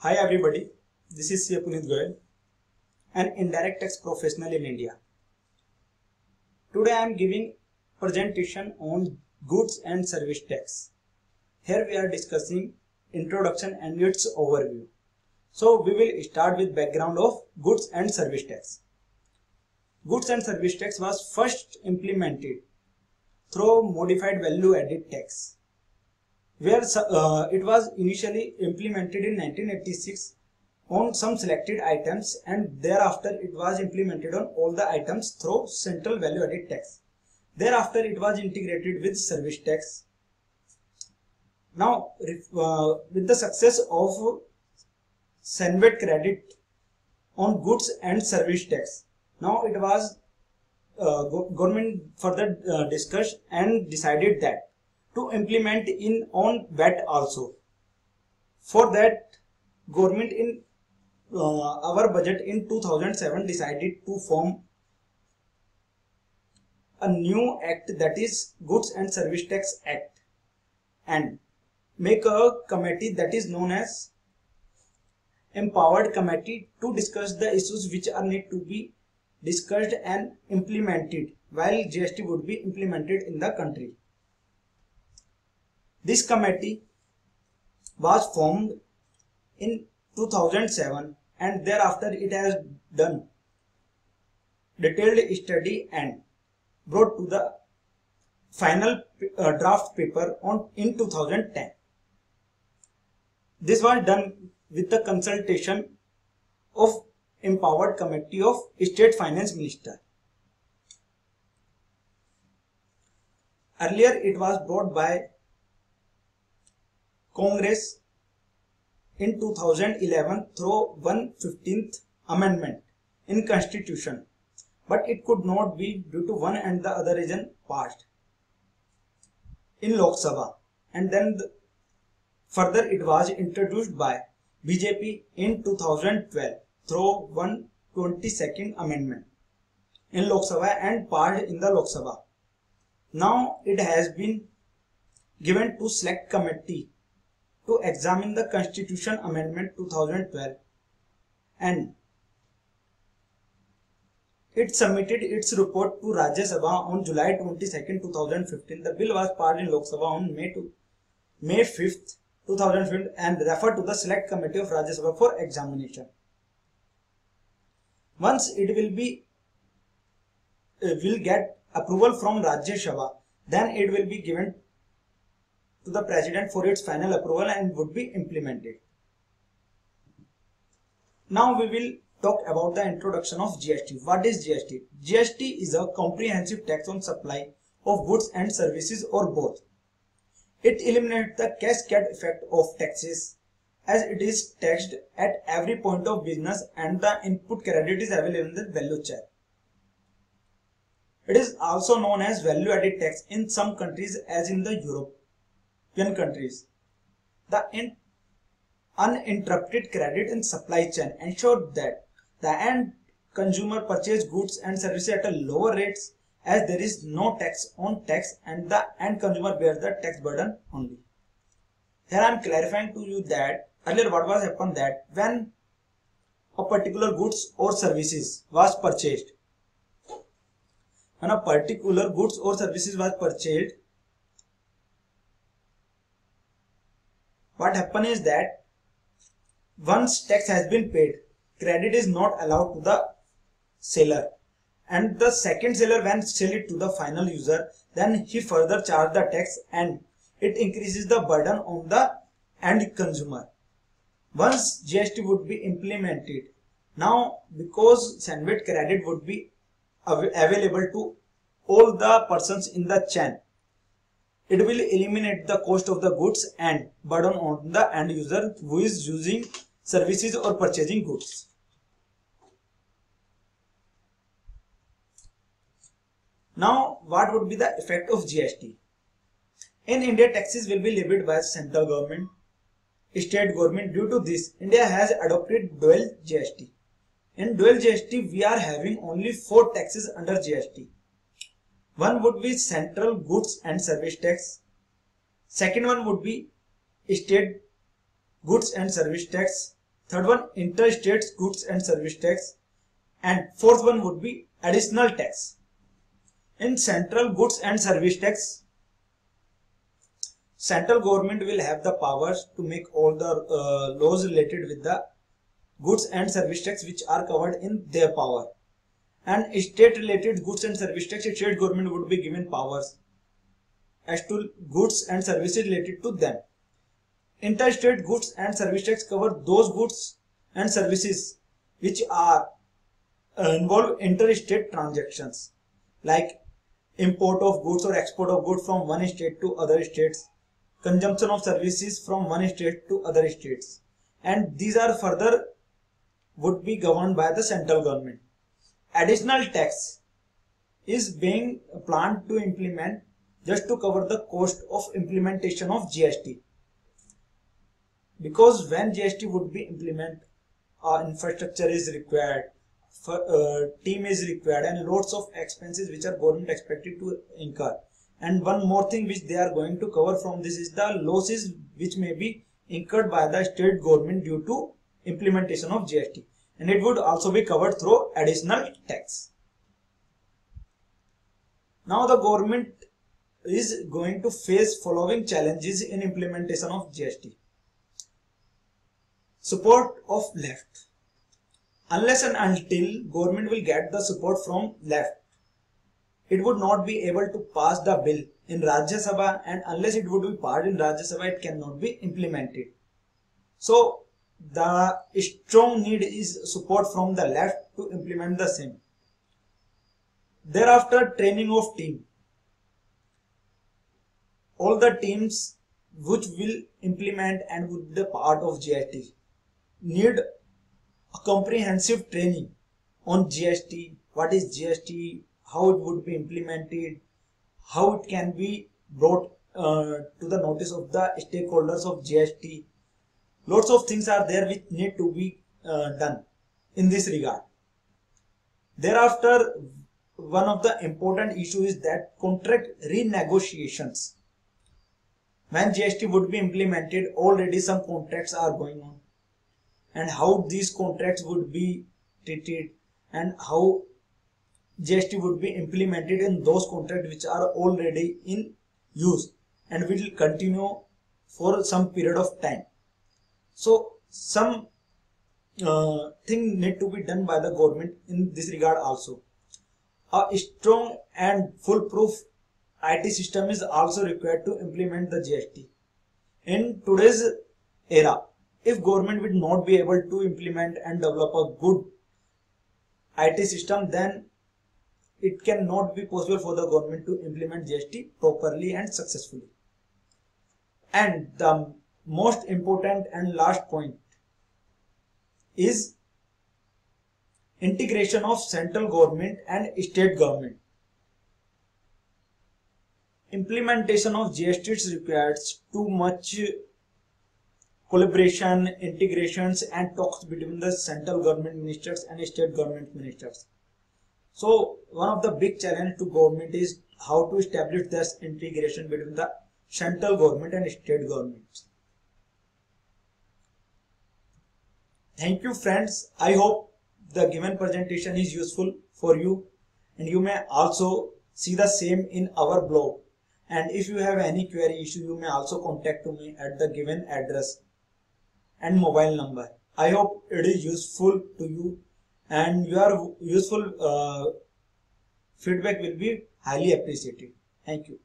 Hi everybody, this is C. Puneet Goyal, an indirect tax professional in India. Today I am giving presentation on goods and service tax. Here we are discussing introduction and its overview. So we will start with background of goods and service tax. Goods and service tax was first implemented through modified value added tax, where it was initially implemented in 1986 on some selected items, and thereafter it was implemented on all the items through central value added tax. Thereafter it was integrated with service tax. Now with the success of Senvet credit on goods and service tax, now it was government further discussed and decided that to implement in on VAT also. For that, government in our budget in 2007 decided to form a new act, that is Goods and Service Tax Act, and make a committee that is known as Empowered Committee to discuss the issues which are need to be discussed and implemented while GST would be implemented in the country. This committee was formed in 2007 and thereafter it has done detailed study and brought to the final draft paper in 2010. This was done with the consultation of Empowered Committee of State Finance Minister. Earlier it was brought by Congress in 2011 through 115th amendment in Constitution, but it could not be due to one and the other reason passed in Lok Sabha, and then further it was introduced by BJP in 2012 through 122nd amendment in Lok Sabha and passed in the Lok Sabha. Now it has been given to Select Committee to examine the Constitution Amendment 2012, and it submitted its report to Rajya Sabha on July 22nd, 2015. The bill was passed in Lok Sabha on May 5th, 2015 and referred to the Select Committee of Rajya Sabha for examination. Once it will get approval from Rajya Sabha, then it will be given to the President for its final approval and would be implemented. Now we will talk about the introduction of GST. What is GST? GST is a comprehensive tax on supply of goods and services or both. It eliminates the cascade effect of taxes as it is taxed at every point of business and the input credit is available in the value chain. It is also known as value added tax in some countries as in the European countries. The uninterrupted credit in supply chain ensure that the end consumer purchase goods and services at a lower rates as there is no tax on tax and the end consumer bears the tax burden only. Here I am clarifying to you that earlier what was happened that when a particular goods or services was purchased, what happened is that once tax has been paid, credit is not allowed to the seller, and the second seller when sell it to the final user, then he further charge the tax and it increases the burden on the end consumer. Once GST would be implemented, now because Senvet credit would be available to all the persons in the chain, it will eliminate the cost of the goods and burden on the end user who is using services or purchasing goods. Now, what would be the effect of GST? In India, taxes will be levied by central government, state government. Due to this, India has adopted dual GST. In dual GST, we are having only 4 taxes under GST. One would be central goods and service tax. Second one would be state goods and service tax. Third one, interstate goods and service tax. And fourth one would be additional tax. In central goods and service tax, central government will have the powers to make all the laws related with the goods and service tax which are covered in their power. And state related goods and service tax, state government would be given powers as to goods and services related to them. Interstate goods and service tax cover those goods and services which are involve interstate transactions, like import of goods or export of goods from one state to other states, consumption of services from one state to other states, and these are further would be governed by the central government. Additional tax is being planned to implement just to cover the cost of implementation of GST, because when GST would be implemented, infrastructure is required, team is required, and lots of expenses which are government expected to incur. And one more thing which they are going to cover from this is the losses which may be incurred by the state government due to implementation of GST, and it would also be covered through additional tax. Now the government is going to face following challenges in implementation of GST. Support of left. Unless and until government will get the support from left, it would not be able to pass the bill in Rajya Sabha, and unless it would be passed in Rajya Sabha, it cannot be implemented. So the strong need is support from the left to implement the same. Thereafter, training of team. All the teams which will implement and would be part of GST need a comprehensive training on GST, what is GST, how it would be implemented, how it can be brought to the notice of the stakeholders of GST. Lots of things are there which need to be done in this regard. Thereafter, one of the important issues is that contract renegotiations. When GST would be implemented, already some contracts are going on, and how these contracts would be treated and how GST would be implemented in those contracts which are already in use and will continue for some period of time. So some thing need to be done by the government in this regard also. A strong and foolproof IT system is also required to implement the GST. In today's era, if government will not be able to implement and develop a good IT system, then it cannot be possible for the government to implement GST properly and successfully. And the most important and last point is integration of central government and state government. Implementation of GST requires too much collaboration, integrations, and talks between the central government ministers and state government ministers. So one of the big challenge to government is how to establish this integration between the central government and state governments. Thank you friends. I hope the given presentation is useful for you, and you may also see the same in our blog. And if you have any query issue, you may also contact me at the given address and mobile number. I hope it is useful to you, and your useful feedback will be highly appreciated. Thank you.